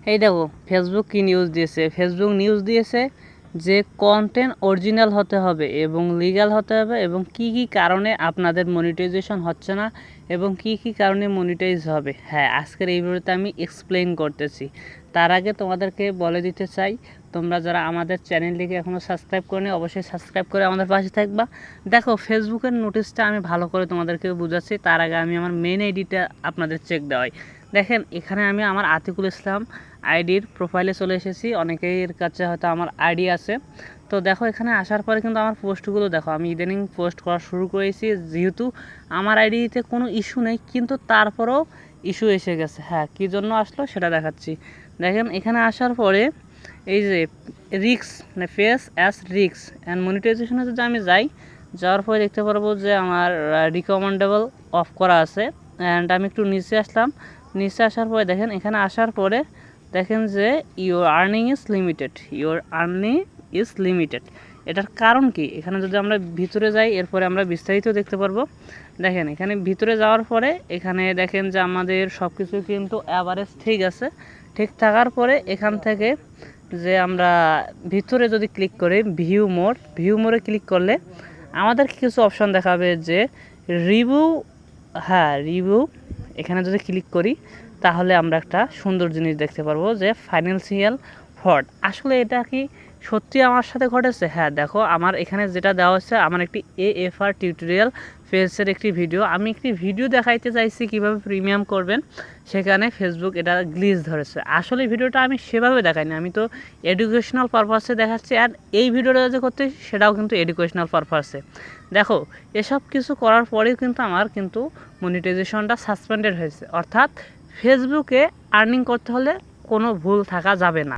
এই দেখো ফেসবুক কি নিউজ দিয়েছে। ফেসবুক নিউজ দিয়েছে যে কন্টেন্ট অরিজিনাল হতে হবে এবং লিগ্যাল হতে হবে এবং কি কি কারণে আপনাদের মনিটাইজেশন হচ্ছে না এবং কি কি কারণে মনিটাইজ হবে। হ্যাঁ, আজকের এই ভিডিওতে আমি এক্সপ্লেইন করতেছি। তার আগে তোমাদেরকে বলে দিতে চাই, তোমরা যারা আমাদের চ্যানেলটিকে এখনও সাবস্ক্রাইব করনি অবশ্যই সাবস্ক্রাইব করে আমাদের পাশে থাকবা। দেখো ফেসবুকের নোটিশটা আমি ভালো করে তোমাদেরকে বুঝাচ্ছি, তার আগে আমি আমার মেন আইডিটা আপনাদের চেক দেওয়াই। দেখেন এখানে আমি আমার আতিকুল ইসলাম আইডির প্রোফাইলে চলে এসেছি। অনেকের কাছে হয়তো আমার আইডি আছে। তো দেখো এখানে আসার পরে কিন্তু আমার পোস্টগুলো দেখো আমি ইদানিং পোস্ট করা শুরু করেছি, যেহেতু আমার আইডিতে কোনো ইস্যু নেই কিন্তু তারপরেও ইস্যু এসে গেছে। হ্যাঁ, কী জন্য আসলো সেটা দেখাচ্ছি। দেখেন এখানে আসার পরে এই যে রিক্স মানে ফেস অ্যাস রিক্স অ্যান্ড মনিটাইজেশনে যদি আমি যাওয়ার পরে দেখতে পারবো যে আমার রিকমেন্ডেবল অফ করা আছে। অ্যান্ড আমি একটু নিচে আসলাম। নিচে আসার পরে দেখেন এখানে আসার পরে দেখেন যে ইউর আর্নিং ইজ লিমিটেড। এটার কারণ কি, এখানে যদি আমরা ভিতরে যাই এরপরে আমরা বিস্তারিত দেখতে পারবো। দেখেন এখানে ভিতরে যাওয়ার পরে এখানে দেখেন যে আমাদের সব কিছু কিন্তু অ্যাভারেজ ঠিক আছে। ঠিক থাকার পরে এখান থেকে যে আমরা ভিতরে যদি ক্লিক করি ভিউ মোরে ক্লিক করলে আমাদের কিছু অপশন দেখাবে যে রিভিউ। হ্যাঁ, রিভিউ এখানে যদি ক্লিক করি তাহলে আমরা একটা সুন্দর জিনিস দেখতে পারবো যে ফাইন্যান্সিয়াল ফ্রড। আসলে এটা কি সত্যি আমার সাথে ঘটেছে? হ্যাঁ, দেখো আমার এখানে যেটা দেওয়া হচ্ছে আমার একটি AFR টিউটোরিয়াল ফেসের একটি ভিডিও। আমি একটি ভিডিও দেখাইতে চাইছি কিভাবে প্রিমিয়াম করবেন, সেখানে ফেসবুক এটা গ্লিচ ধরেছে। আসলে ভিডিওটা আমি সেভাবে দেখাইনি, আমি তো এডুকেশনাল পারপাসে দেখাচ্ছি। আর এই ভিডিওটা যে করতে সেটাও কিন্তু এডুকেশনাল পারপাসে। দেখো এসব কিছু করার পরেও কিন্তু আমার কিন্তু মনিটাইজেশনটা সাসপেন্ডেড হয়েছে। অর্থাৎ ফেসবুকে আর্নিং করতে হলে কোনো ভুল থাকা যাবে না।